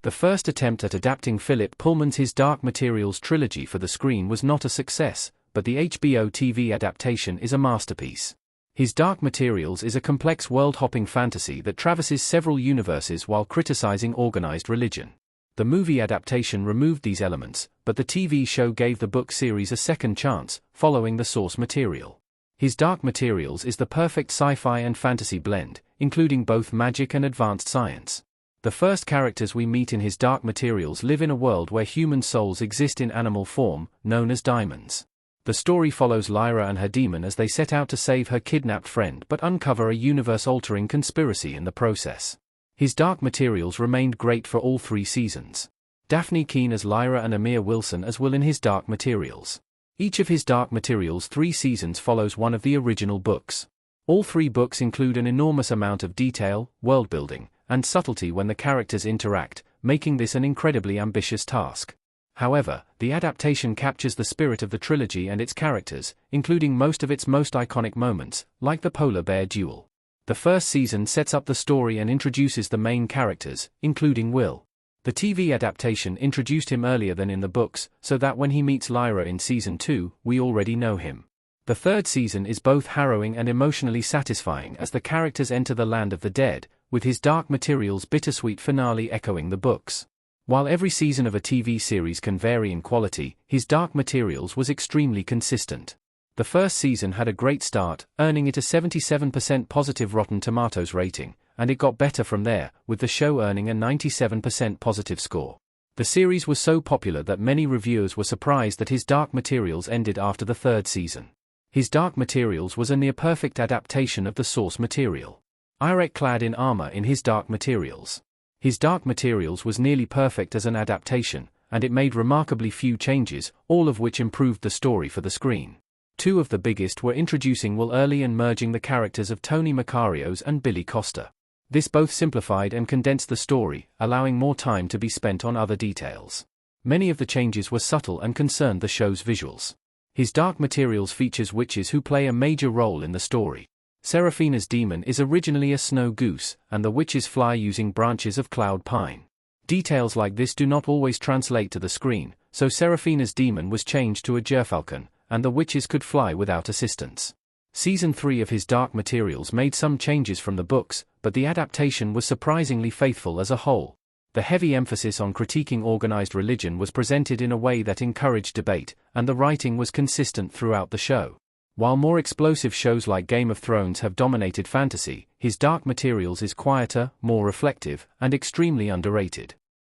The first attempt at adapting Philip Pullman's His Dark Materials trilogy for the screen was not a success, but the HBO TV adaptation is a masterpiece. His Dark Materials is a complex world-hopping fantasy that traverses several universes while criticizing organized religion. The movie adaptation removed these elements, but the TV show gave the book series a second chance, following the source material. His Dark Materials is the perfect sci-fi and fantasy blend, including both magic and advanced science. The first characters we meet in His Dark Materials live in a world where human souls exist in animal form, known as daimons. The story follows Lyra and her demon as they set out to save her kidnapped friend but uncover a universe-altering conspiracy in the process. His Dark Materials remained great for all 3 seasons. Daphne Keane as Lyra and Amir Wilson as Will in His Dark Materials. Each of His Dark Materials 3 seasons follows one of the original books. All 3 books include an enormous amount of detail, world-building, and subtlety when the characters interact, making this an incredibly ambitious task. However, the adaptation captures the spirit of the trilogy and its characters, including most of its most iconic moments, like the polar bear duel. The first season sets up the story and introduces the main characters, including Will. The TV adaptation introduced him earlier than in the books, so that when he meets Lyra in Season 2, we already know him. The third season is both harrowing and emotionally satisfying as the characters enter the land of the dead, with His Dark Materials' bittersweet finale echoing the books. While every season of a TV series can vary in quality, His Dark Materials was extremely consistent. The first season had a great start, earning it a 77% positive Rotten Tomatoes rating, and it got better from there, with the show earning a 97% positive score. The series was so popular that many reviewers were surprised that His Dark Materials ended after the third season. His Dark Materials was a near-perfect adaptation of the source material. Irek clad in armor in His Dark Materials. His Dark Materials was nearly perfect as an adaptation, and it made remarkably few changes, all of which improved the story for the screen. 2 of the biggest were introducing Will early and merging the characters of Tony Macarios and Billy Costa. This both simplified and condensed the story, allowing more time to be spent on other details. Many of the changes were subtle and concerned the show's visuals. His Dark Materials features witches who play a major role in the story. Seraphina's demon is originally a snow goose, and the witches fly using branches of cloud pine. Details like this do not always translate to the screen, so Seraphina's demon was changed to a gerfalcon, and the witches could fly without assistance. Season 3 of His Dark Materials made some changes from the books, but the adaptation was surprisingly faithful as a whole. The heavy emphasis on critiquing organized religion was presented in a way that encouraged debate, and the writing was consistent throughout the show. While more explosive shows like Game of Thrones have dominated fantasy, His Dark Materials is quieter, more reflective, and extremely underrated.